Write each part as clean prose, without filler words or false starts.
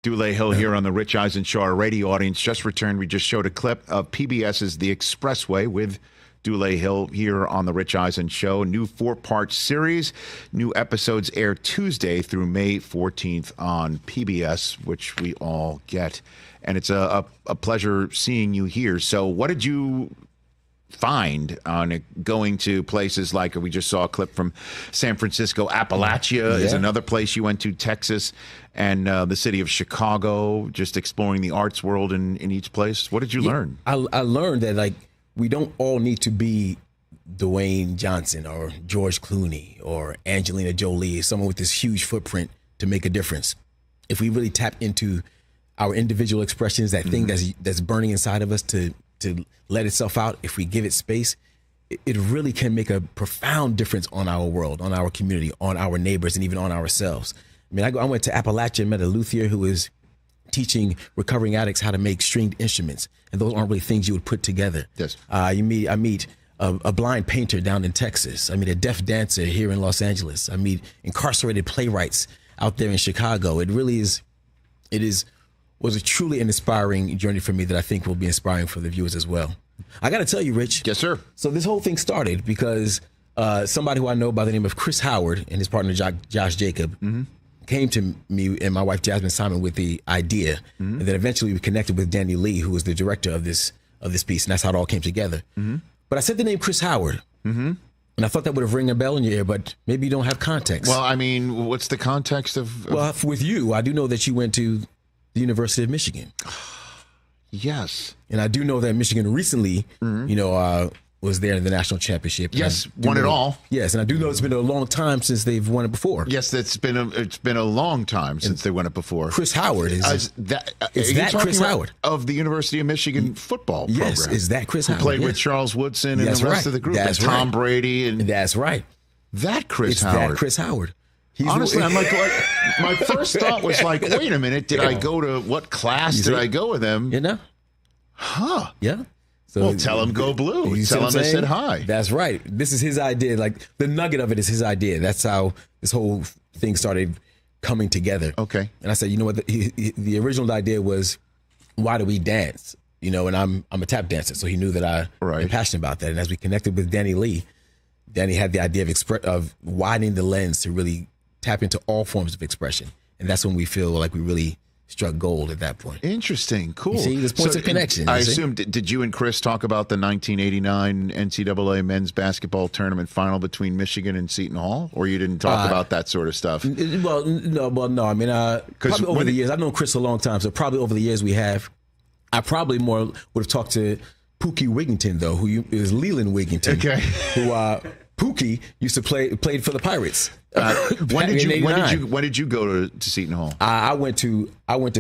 Dulé Hill here on the Rich Eisen Show. Our radio audience just returned. We just showed a clip of PBS's The Expressway with Dulé Hill here on the Rich Eisen Show. New 4-part series. New episodes air Tuesday through May 14th on PBS, which we all get. And it's a pleasure seeing you here. So what did you find on going to places like, we just saw a clip from San Francisco? Appalachia is another place you went to, Texas, and the city of Chicago, just exploring the arts world in each place. What did you learn? I learned that, like, we don't all need to be Dwayne Johnson or George Clooney or Angelina Jolie, someone with this huge footprint to make a difference. If we really tap into our individual expressions, that thing that's burning inside of us to let itself out, if we give it space, it really can make a profound difference on our world, on our community, on our neighbors, and even on ourselves. I mean, I went to Appalachia and met a luthier who is teaching recovering addicts how to make stringed instruments, and those aren't really things you would put together. Yes. I meet a blind painter down in Texas. I meet a deaf dancer here in Los Angeles. I meet incarcerated playwrights out there in Chicago. It really was a truly an inspiring journey for me that I think will be inspiring for the viewers as well. I got to tell you, Rich. Yes, sir. So this whole thing started because somebody who I know by the name of Chris Howard and his partner Josh Jacob came to me and my wife Jasmine Simon with the idea, and then eventually we connected with Danny Lee, who was the director of this piece, and that's how it all came together. But I said the name Chris Howard, and I thought that would have ring a bell in your ear, but maybe you don't have context. Well, I mean, what's the context of... Well, with you, I do know that you went to the University of Michigan. Yes. And I do know that Michigan recently, was there in the national championship. Yes, won it all. Yes, and I do know it's been a long time since they've won it before. Yes, it's been a long time since they won it before. Chris Howard is that Chris Howard of the University of Michigan football program. Yes, is that Chris Howard? Who played with Charles Woodson and the rest of the group. That's and Tom Brady and that's right. That Chris Howard. Howard. That Chris Howard. Honestly, I'm like, my first thought was like, wait a minute, did I go to what class did I go with him? You know? Huh. Yeah. So, well, tell him go blue. Tell him I said hi. That's right. This is his idea. Like, the nugget of it is his idea. That's how this whole thing started coming together. Okay. And I said, you know what? The original idea was, why do we dance? You know, and I'm a tap dancer, so he knew that I'm passionate about that. And as we connected with Danny Lee, Danny had the idea of widening the lens to really tap into all forms of expression. And that's when we feel like we really struck gold at that point. Interesting. Cool. You see, there's points of connection. I assume, did you and Chris talk about the 1989 NCAA men's basketball tournament final between Michigan and Seton Hall? Or you didn't talk about that sort of stuff? Well, no. I mean, probably over the years, I've known Chris a long time, so probably over the years we have. I probably more would have talked to Pookie Wigington, though, who is Leland Wigington. Okay. Who, Pookie used to played for the Pirates. When did you go to Seton Hall? I went to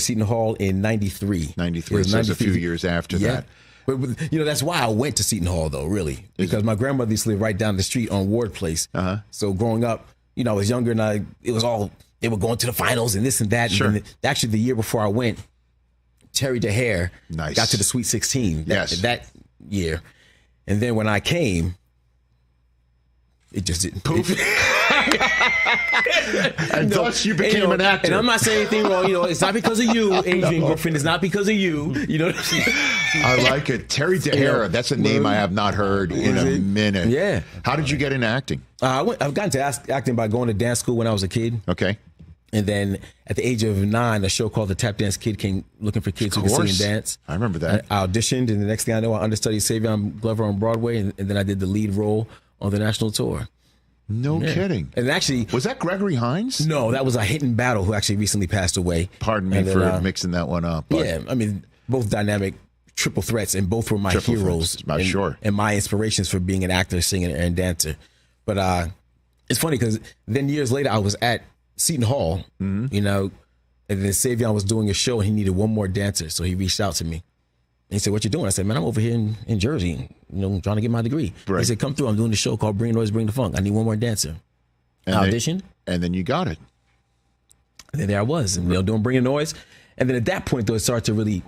Seton Hall in 93. 93. So it was a few years after that. But that's why I went to Seton Hall, though, really, because my grandmother used to live right down the street on Ward Place. So growing up, I was younger, and they were going to the finals and this and that. Sure. And actually, the year before I went, Terry DeHare got to the Sweet 16 that year, and then when I came, it just didn't poof. And thus you became an actor. And I'm not saying anything wrong. It's not because of you, Adrian Griffin. It's not because of you. I like it. Terry DeHare. That's a name I have not heard in a minute. Yeah. How did you get into acting? I've gotten to acting by going to dance school when I was a kid. Okay. And then at the age of 9, a show called The Tap Dance Kid came looking for kids who could sing and dance. I remember that. I auditioned, and the next thing I know, I understudied Savion Glover on Broadway, and then I did the lead role on the national tour. No kidding. And actually... Was that Gregory Hines? No, that was a Hidden Battle who actually recently passed away. Pardon me for mixing that one up. But. Yeah, I mean, both dynamic triple threats, and both were my heroes. And my inspirations for being an actor, singer, and dancer. But it's funny because then years later, I was at Seton Hall, and then Savion was doing a show, and he needed one more dancer. So he reached out to me. And he said, "What you doing?" I said, "Man, I'm over here in Jersey, trying to get my degree." Right. He said, "Come through. I'm doing a show called Bring Noise, Bring the Funk. I need one more dancer." And I auditioned. And then you got it. And then there I was, and doing Bring the Noise. And then at that point, though, it started to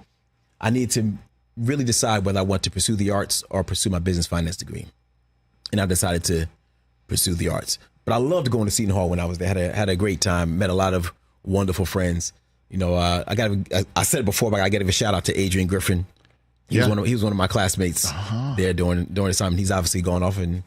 I need to really decide whether I want to pursue the arts or pursue my business finance degree. And I decided to pursue the arts. But I loved going to Seton Hall when I was there. Had a great time. Met a lot of wonderful friends. You know, I said it before, but I got to give a shout out to Adrian Griffin. He was one of my classmates there during this time. He's obviously gone off and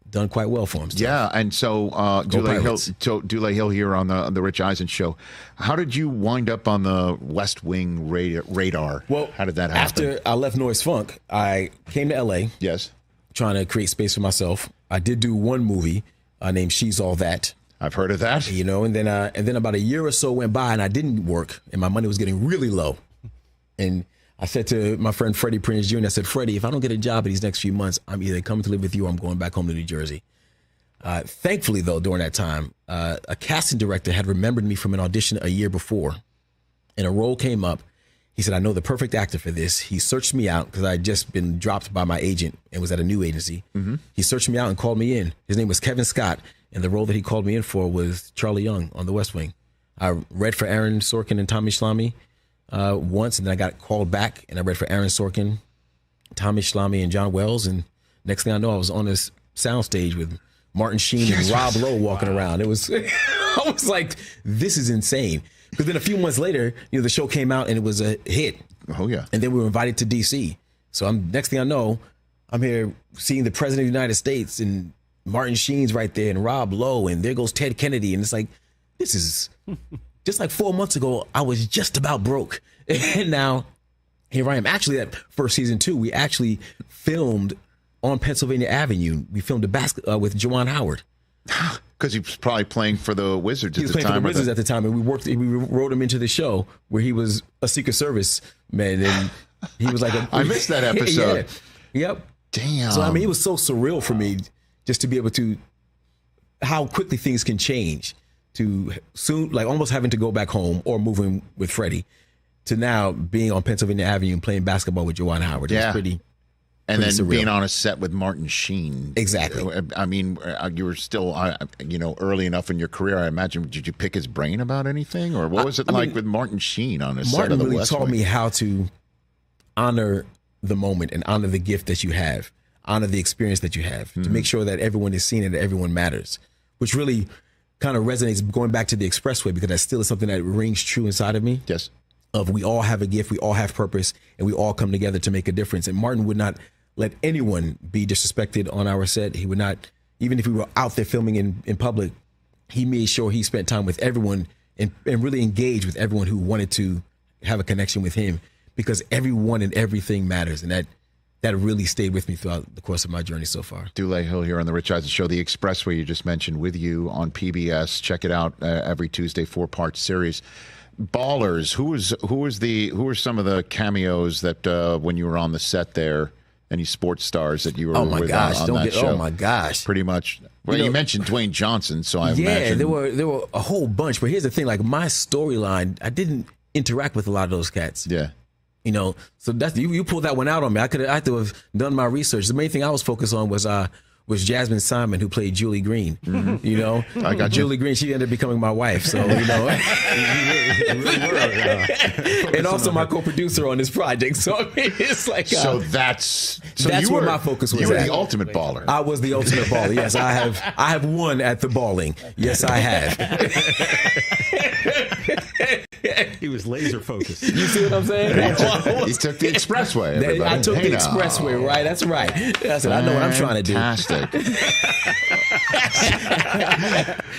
done quite well for himself. Yeah, and so Dulé Hill here on the Rich Eisen show. How did you wind up on the West Wing radar? Well, how did that happen? After I left Noise Funk, I came to LA. Yes. Trying to create space for myself. I did do one movie named She's All That. I've heard of that. You know, and then about a year or so went by and I didn't work and my money was getting really low. And I said to my friend Freddie Prinze Jr., I said, Freddie, if I don't get a job in these next few months, I'm either coming to live with you or I'm going back home to New Jersey. Thankfully, though, during that time, a casting director had remembered me from an audition a year before and a role came up. He said, I know the perfect actor for this. He searched me out because I had just been dropped by my agent and was at a new agency. Mm-hmm. He searched me out and called me in. His name was Kevin Scott. And the role that he called me in for was Charlie Young on The West Wing. I read for Aaron Sorkin and Tommy Schlamme once, and then I got called back, and I read for Aaron Sorkin, Tommy Schlamme, and John Wells. And next thing I know, I was on this soundstage with Martin Sheen and Rob Lowe walking around. It was, I was like, this is insane. Because then a few months later, the show came out and it was a hit. Oh yeah. And then we were invited to DC. So next thing I know, I'm here seeing the President of the United States and Martin Sheen's right there and Rob Lowe and there goes Ted Kennedy. And it's like, this is just like 4 months ago, I was just about broke. And now here I am. Actually, that first season too, we actually filmed on Pennsylvania Avenue. We filmed with Juwan Howard. Because he was probably playing for the Wizards at the time. He was playing for the Wizards at the time, and we wrote him into the show where he was a Secret Service man, and he was like, I missed that episode. Yeah. Yep. Damn. So I mean, it was so surreal for me just to be able to how quickly things can change. To soon, like almost having to go back home or moving with Freddie, to now being on Pennsylvania Avenue and playing basketball with Juwan Howard. It was pretty. And then surreal. Being on a set with Martin Sheen. Exactly. I mean, you were still, early enough in your career. I imagine. Did you pick his brain about anything, or what was it like with Martin Sheen on a set of the West Wing? Martin really taught me how to honor the moment and honor the gift that you have, honor the experience that you have, to make sure that everyone is seen and that everyone matters, which really kind of resonates going back to the Expressway, because that still is something that rings true inside of me. Yes. Of we all have a gift, we all have purpose, and we all come together to make a difference. And Martin would not let anyone be disrespected on our set. He would not, even if we were out there filming in public, he made sure he spent time with everyone and really engaged with everyone who wanted to have a connection with him, because everyone and everything matters. And that really stayed with me throughout the course of my journey so far. Dulé Hill here on the Rich Eisen Show, The Expressway you just mentioned, with you on PBS. Check it out every Tuesday, 4-part series. Ballers, who were some of the cameos that when you were on the set there? Any sports stars that you were with on that show? Oh my gosh! Pretty much. Well, you mentioned Dwayne Johnson, so I imagine there were a whole bunch. But here's the thing: like my storyline, I didn't interact with a lot of those cats. Yeah. So that's you pulled that one out on me. I had to have done my research. The main thing I was focused on was Jasmine Simon, who played Julie Green. Mm-hmm. I got Julie Green. She ended up becoming my wife. So and also my co-producer on this project. So I mean, it's like that's where my focus was. You were the ultimate baller. I was the ultimate baller. Yes, I have won at the balling. Yes, I have. He was laser focused. You see what I'm saying? He took the Expressway. Everybody. I took the Expressway, right? That's right. I said, I know what I'm trying to do. Fantastic.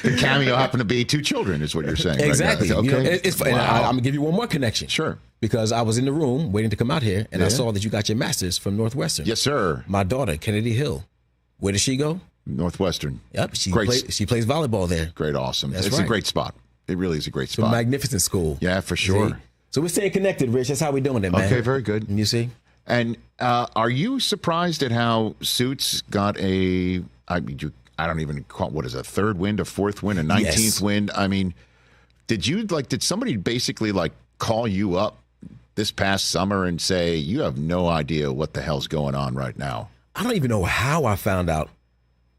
The cameo happened to be 2 children, is what you're saying. Exactly. Right? Okay. Wow. I'm going to give you one more connection. Sure. Because I was in the room waiting to come out here, and I saw that you got your master's from Northwestern. Yes, sir. My daughter, Kennedy Hill. Where does she go? Northwestern. Yep. She plays volleyball there. Great, awesome. That's it's right. a great spot. It really is a great spot. It's a magnificent school. Yeah, for sure. See? So we're staying connected, Rich. That's how we're doing it, man. Okay, very good. You see? And are you surprised at how Suits got I don't even call what is a 3rd wind, a 4th wind, a 19th wind? I mean, did somebody basically call you up this past summer and say, you have no idea what the hell's going on right now? I don't even know how I found out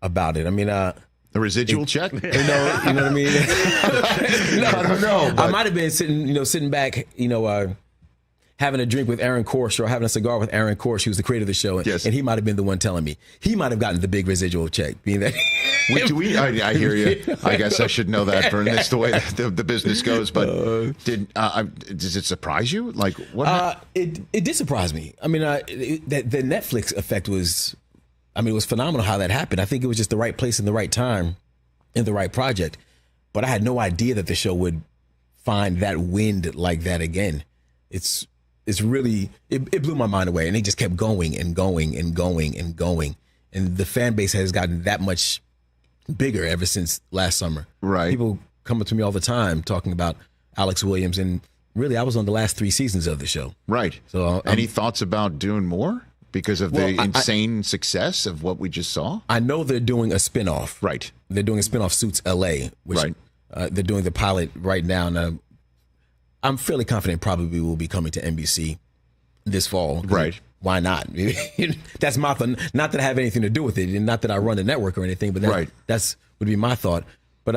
about it. I mean, the residual check? You know what I mean? I don't know. I might have been sitting back, having a drink with Aaron Korsh or having a cigar with Aaron Korsh, who's the creator of the show. Yes. And he might have been the one telling me. He might have gotten the big residual check, being that I hear you. I guess I should know that, Vern. That's the way the business goes. But does it surprise you? Like what? It did surprise me. I mean, the Netflix effect was, I mean, it was phenomenal how that happened. I think it was just the right place in the right time, in the right project. But I had no idea that the show would find that wind like that again. It's really, it blew my mind away, and it just kept going and going and going and going. And the fan base has gotten that much bigger ever since last summer. Right. People come up to me all the time talking about Alex Williams, and really I was on the last 3 seasons of the show. Right. So any thoughts about doing more because of the insane success of what we just saw? I know they're doing a spinoff. Right. They're doing a spinoff, Suits LA, which right. They're doing the pilot right now. And I'm fairly confident probably will be coming to NBC this fall. Right. Why not? That's my thought. Not that I have anything to do with it, and not that I run the network or anything, but that's would be my thought. But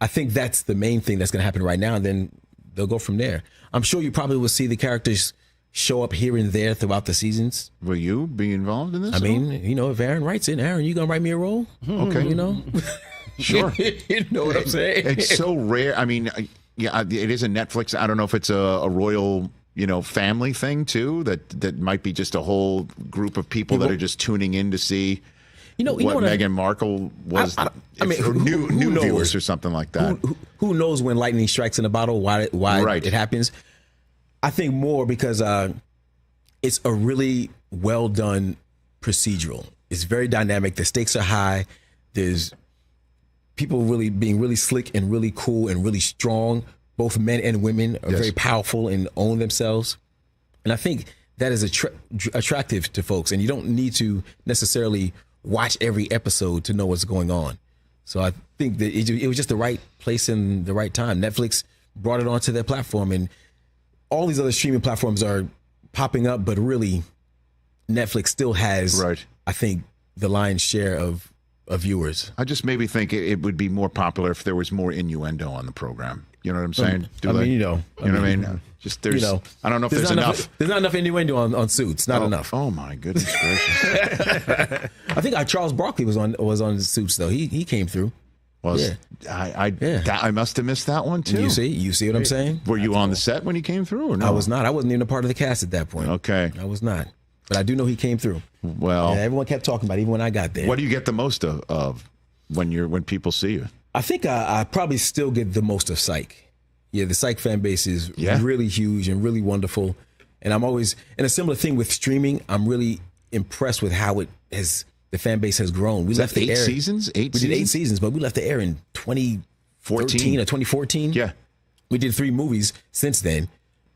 I think that's the main thing that's going to happen right now, and then they'll go from there. I'm sure you probably will see the characters show up here and there throughout the seasons. Will you be involved in this? I mean, if Aaron writes it, Aaron, you going to write me a role? Okay. Sure. You know what I'm saying? It's so rare. I mean, yeah, it is a Netflix. I don't know if it's a royal, family thing too. That might be just a whole group of people that are just tuning in to see what Meghan Markle was. I mean, new knows? Viewers or something like that. Who knows when lightning strikes in a bottle? Why right. it happens? I think more because it's a really well done procedural. It's very dynamic. The stakes are high. There's people really being really slick and really cool and really strong. Both men and women are very powerful and own themselves. And I think that is attractive to folks. And you don't need to necessarily watch every episode to know what's going on. So I think that it was just the right place and the right time. Netflix brought it onto their platform, and all these other streaming platforms are popping up, but really Netflix still has, I think, the lion's share of viewers. I just maybe think it would be more popular if there was more innuendo on the program. You know what I'm saying? I mean, what I mean? Just there's, I don't know if there's enough. There's not enough innuendo on Suits. Not enough. Oh my goodness gracious! I think Charles Barkley was on Suits though. He came through. I must have missed that one too. You see what I'm saying? Were you on the set when he came through or no? I was not. I wasn't even a part of the cast at that point. Okay. I was not. But I do know he came through. Well, everyone kept talking about it, even when I got there. What do you get the most of when people see you? I think I probably still get the most of Psych. Yeah, the Psych fan base is really huge and really wonderful. And I'm always, and a similar thing with streaming, I'm really impressed with how the fan base has grown. We left the air. 8 seasons? We did 8 seasons, but we left the air in 2013 or 2014. Yeah. We did 3 movies since then.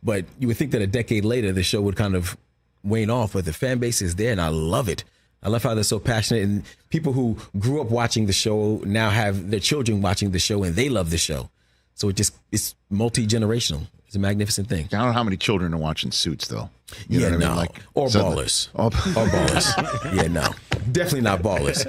But you would think that a decade later, the show would kind of wane off, but the fan base is there, and I love it. I love how they're so passionate, and people who grew up watching the show now have their children watching the show, and they love the show. So it's multi-generational. It's a magnificent thing. I don't know how many children are watching Suits, though. You know what I mean? Like, or Ballers. Or Ballers. Yeah, no. Definitely not Ballers.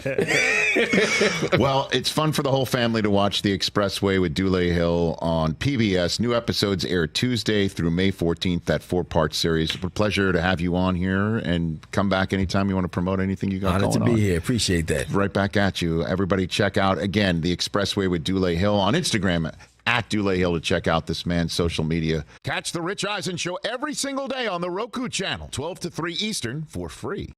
Well, it's fun for the whole family to watch The Expressway with Dulé Hill on PBS. New episodes air Tuesday through May 14th, that 4-part series. It's a pleasure to have you on here, and come back anytime you want to promote anything you got going on. Honored to be here. Appreciate that. Right back at you. Everybody check out, again, The Expressway with Dulé Hill on Instagram at Dulé Hill to check out this man's social media. Catch The Rich Eisen Show every single day on the Roku channel, 12 to 3 Eastern, for free.